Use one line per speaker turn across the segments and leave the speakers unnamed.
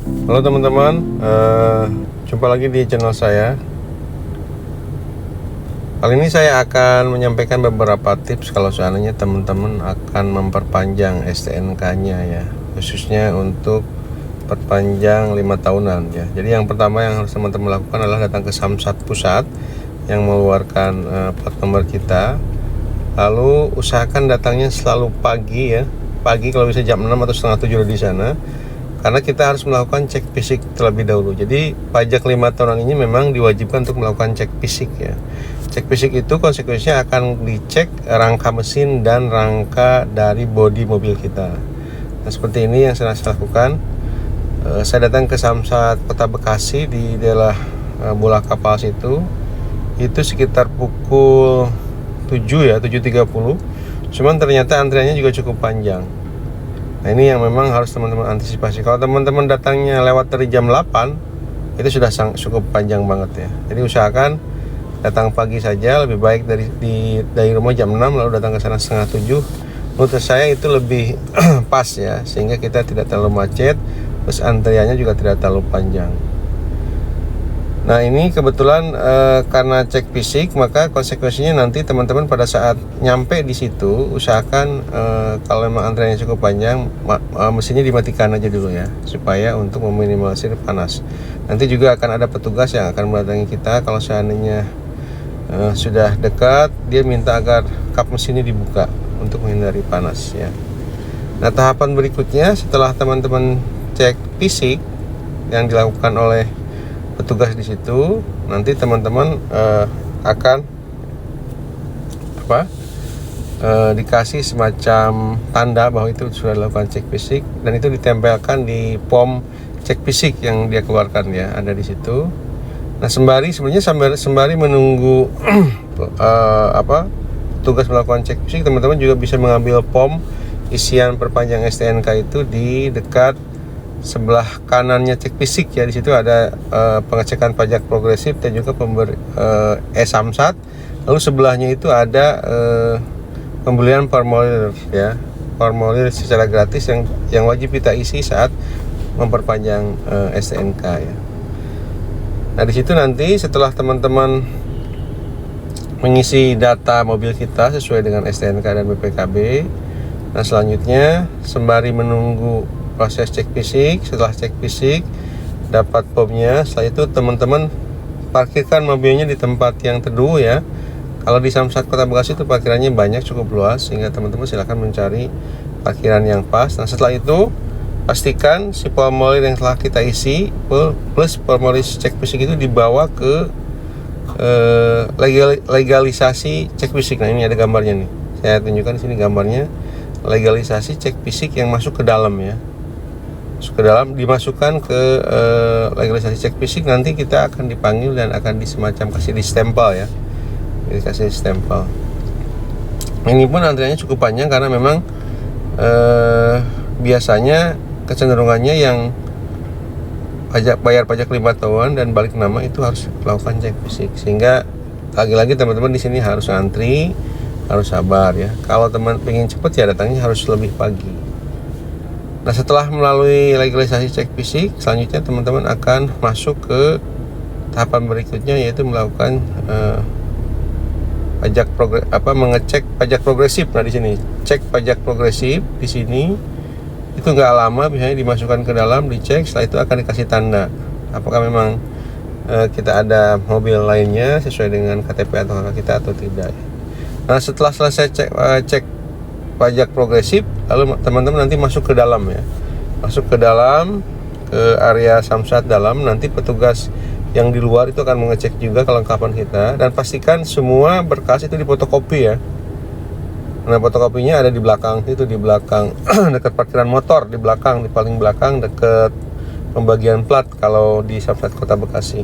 Halo teman-teman, jumpa lagi di channel saya. Kali ini saya akan menyampaikan beberapa tips kalau seandainya teman-teman akan memperpanjang STNK-nya ya, khususnya untuk perpanjang 5 tahunan ya. Jadi yang pertama yang harus teman-teman lakukan adalah datang ke Samsat Pusat yang mengeluarkan plat nomor kita. Lalu usahakan datangnya selalu pagi ya. Pagi kalau bisa jam 6 atau setengah 7 di sana. Karena kita harus melakukan cek fisik terlebih dahulu. Jadi pajak 5 tahunan ini memang diwajibkan untuk melakukan cek fisik ya. Cek fisik itu konsekuensinya akan dicek rangka mesin dan rangka dari bodi mobil kita. Nah seperti ini yang saya lakukan. Saya datang ke Samsat Kota Bekasi di daerah Bola Kapal situ. Itu sekitar pukul 7 ya, 7.30. Cuman ternyata antriannya juga cukup panjang. Nah ini yang memang harus teman-teman antisipasi. Kalau teman-teman datangnya lewat dari jam 8, itu sudah cukup panjang banget ya. Jadi usahakan datang pagi saja, lebih baik dari rumah jam 6 lalu datang ke sana setengah 7. Menurut saya itu lebih pas ya, sehingga kita tidak terlalu macet, terus antriannya juga tidak terlalu panjang. Nah ini kebetulan karena cek fisik, maka konsekuensinya nanti teman-teman pada saat nyampe di situ usahakan kalau memang antriannya cukup panjang, mesinnya dimatikan aja dulu ya, supaya untuk meminimalisir panas. Nanti juga akan ada petugas yang akan mendatangi kita kalau seandainya sudah dekat, dia minta agar kap mesinnya dibuka untuk menghindari panas ya. Nah tahapan berikutnya setelah teman-teman cek fisik yang dilakukan oleh petugas di situ, nanti teman-teman akan dikasih semacam tanda bahwa itu sudah dilakukan cek fisik, dan itu ditempelkan di pom cek fisik yang dia keluarkan ya, ada di situ. Nah sembari menunggu petugas melakukan cek fisik, teman-teman juga bisa mengambil pom isian perpanjang STNK itu di dekat sebelah kanannya cek fisik ya. Di situ ada pengecekan pajak progresif dan juga Samsat. Lalu sebelahnya itu ada pembelian formulir ya, formulir secara gratis yang wajib kita isi saat memperpanjang STNK ya. Nah di situ nanti setelah teman-teman mengisi data mobil kita sesuai dengan STNK dan BPKB, nah selanjutnya sembari menunggu proses cek fisik, setelah cek fisik dapat pomnya, setelah itu teman-teman parkirkan mobilnya di tempat yang teduh ya. Kalau di Samsat Kota Bekasi itu parkirannya banyak, cukup luas, sehingga teman-teman silakan mencari parkiran yang pas. Nah setelah itu pastikan si formulir yang telah kita isi plus formulir cek fisik itu dibawa ke legalisasi cek fisik. Nah ini ada gambarnya nih, saya tunjukkan di sini gambarnya legalisasi cek fisik yang masuk ke dalam ya. Ke dalam dimasukkan ke legalisasi cek fisik, nanti kita akan dipanggil dan akan semacam kasih di stempel ya, dikasih stempel. Ini pun antriannya cukup panjang karena memang biasanya kecenderungannya yang bayar pajak 5 tahunan dan balik nama itu harus melakukan cek fisik, sehingga lagi-lagi teman-teman di sini harus antri, harus sabar ya. Kalau teman pengen cepet ya datangnya harus lebih pagi. Nah setelah melalui legalisasi cek fisik, selanjutnya teman-teman akan masuk ke tahapan berikutnya, yaitu melakukan mengecek pajak progresif. Nah di sini cek pajak progresif di sini itu nggak lama, biasanya dimasukkan ke dalam, dicek, setelah itu akan dikasih tanda apakah memang kita ada mobil lainnya sesuai dengan KTP atau KK kita atau tidak. Nah setelah selesai cek pajak progresif, lalu teman-teman nanti masuk ke dalam ya, masuk ke dalam ke area Samsat dalam. Nanti petugas yang di luar itu akan mengecek juga kelengkapan kita, dan pastikan semua berkas itu difotokopi ya. Nah fotokopinya ada di belakang, itu di belakang dekat parkiran motor, di belakang, di paling belakang dekat pembagian plat kalau di Samsat Kota Bekasi.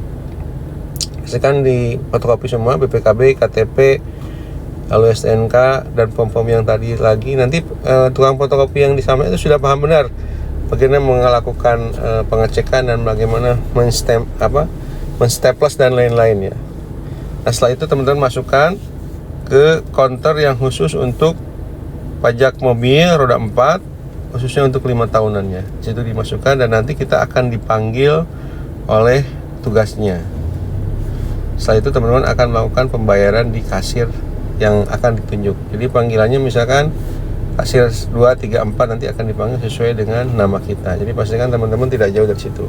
Pastikan di fotokopi semua BPKB, KTP, lalu STNK dan pom-pom yang tadi lagi. Nanti tukang fotokopi yang di sana itu sudah paham benar bagaimana melakukan pengecekan dan bagaimana menstaples dan lain-lain ya. Nah setelah itu teman-teman masukkan ke counter yang khusus untuk pajak mobil roda 4, khususnya untuk 5 tahunan ya. Situ dimasukkan dan nanti kita akan dipanggil oleh tugasnya. Setelah itu teman-teman akan melakukan pembayaran di kasir yang akan ditunjuk. Jadi panggilannya misalkan kasir 2, 3, 4 nanti akan dipanggil sesuai dengan nama kita. Jadi pastikan teman-teman tidak jauh dari situ.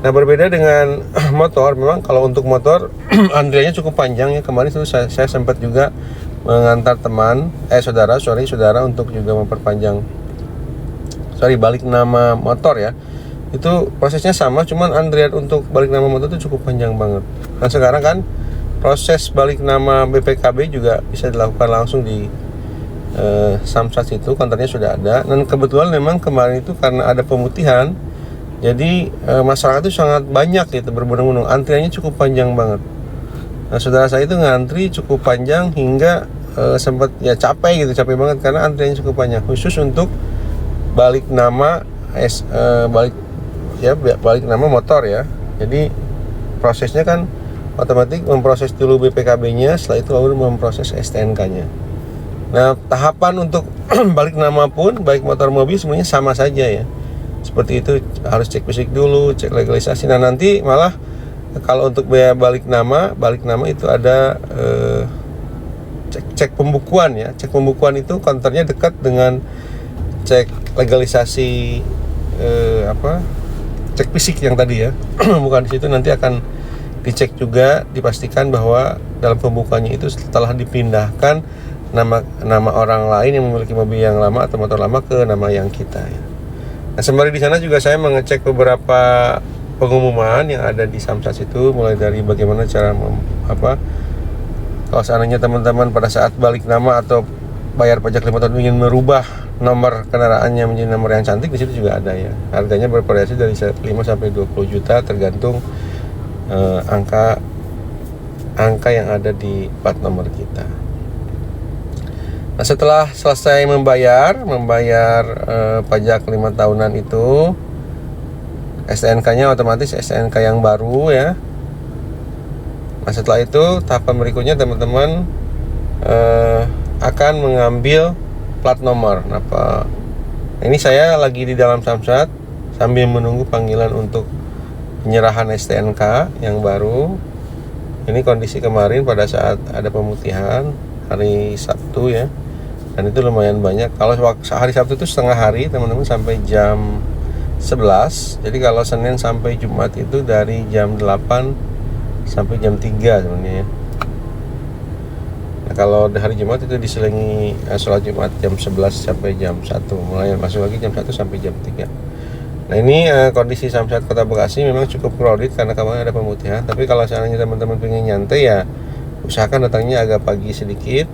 Nah, berbeda dengan motor, memang kalau untuk motor antriannya cukup panjang ya. Kemarin itu saya sempat juga mengantar saudara untuk juga memperpanjang balik nama motor ya. Itu prosesnya sama, cuman antrian untuk balik nama motor itu cukup panjang banget. Dan sekarang kan proses balik nama BPKB juga bisa dilakukan langsung di Samsat itu, kantornya sudah ada. Dan kebetulan memang kemarin itu karena ada pemutihan, jadi masyarakat itu sangat banyak gitu, berbondong-bondong, antriannya cukup panjang banget. Nah, saudara saya itu ngantri cukup panjang hingga sempat ya capek banget karena antriannya cukup panjang, khusus untuk balik nama balik nama motor ya. Jadi prosesnya kan otomatis memproses dulu BPKB-nya, setelah itu baru memproses STNK-nya. Nah, tahapan untuk balik nama pun baik motor mobil semuanya sama saja ya. Seperti itu, harus cek fisik dulu, cek legalisasi. Nah, nanti malah kalau untuk biaya balik nama itu ada cek pembukuan ya. Cek pembukuan itu kantornya dekat dengan cek legalisasi cek fisik yang tadi ya. Bukan di situ, nanti akan dicek juga, dipastikan bahwa dalam pembukuannya itu setelah dipindahkan nama orang lain yang memiliki mobil yang lama atau motor lama ke nama yang kita ya. Nah, sembari di sana juga saya mengecek beberapa pengumuman yang ada di Samsat itu, mulai dari bagaimana cara kalau seandainya teman-teman pada saat balik nama atau bayar pajak 5 tahun ingin merubah nomor kendaraannya menjadi nomor yang cantik, di situ juga ada ya. Harganya bervariasi dari 5 sampai 20 juta tergantung angka yang ada di plat nomor kita. Nah, setelah selesai membayar pajak 5 tahunan itu, STNK-nya otomatis STNK yang baru ya. Nah, setelah itu tahapan berikutnya teman-teman akan mengambil plat nomor. Nah, ini saya lagi di dalam Samsat sambil menunggu panggilan untuk penyerahan STNK yang baru. Ini kondisi kemarin pada saat ada pemutihan hari Sabtu ya. Dan itu lumayan banyak. Kalau hari Sabtu itu setengah hari teman-teman, sampai jam 11. Jadi kalau Senin sampai Jumat itu dari jam 8 sampai jam 3 sebenarnya ya. Nah, kalau di hari Jumat itu diselingi sholat Jumat jam 11 sampai jam 1. Mulai masuk lagi jam 1 sampai jam 3. Nah, ini kondisi Samsat Kota Bekasi memang cukup crowded karena kemarin ada pemutihan. Tapi kalau seandainya teman-teman pengen nyantai ya, usahakan datangnya agak pagi sedikit.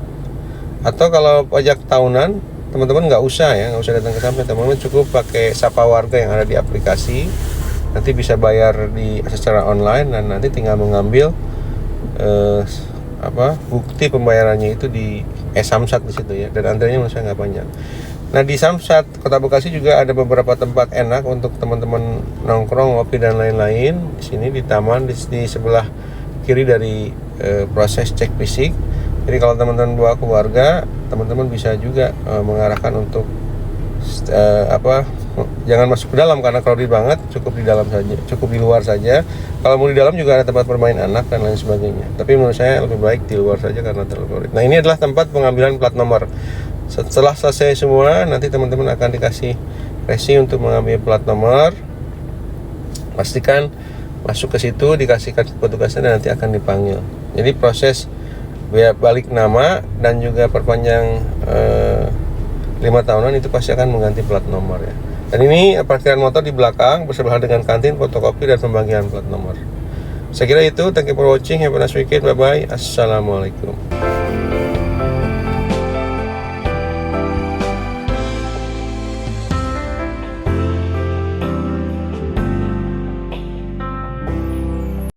Atau kalau pajak tahunan, teman-teman nggak usah datang ke Samsat. Teman-teman cukup pakai Sapa Warga yang ada di aplikasi. Nanti bisa bayar secara online dan nanti tinggal mengambil bukti pembayarannya itu di Samsat di situ ya. Dan antriannya menurut saya nggak panjang. Nah, di Samsat Kota Bekasi juga ada beberapa tempat enak untuk teman-teman nongkrong, ngopi dan lain-lain. Di sini di taman di sebelah kiri dari proses cek fisik. Jadi kalau teman-teman bawa keluarga, teman-teman bisa juga mengarahkan untuk jangan masuk ke dalam karena crowded banget, cukup di dalam saja, cukup di luar saja. Kalau mau di dalam juga ada tempat bermain anak dan lain sebagainya. Tapi menurut saya lebih baik di luar saja karena terlalu crowded. Nah, ini adalah tempat pengambilan plat nomor. Setelah selesai semua, nanti teman-teman akan dikasih resi untuk mengambil plat nomor. Pastikan masuk ke situ, dikasihkan petugasnya dan nanti akan dipanggil. Jadi proses balik nama dan juga perpanjang 5 tahunan itu pasti akan mengganti plat nomor ya. Dan ini parkiran motor di belakang bersebelahan dengan kantin, fotokopi dan pembagian plat nomor. Saya kira itu. Thank you for watching. Have a nice weekend. Bye bye. Assalamualaikum.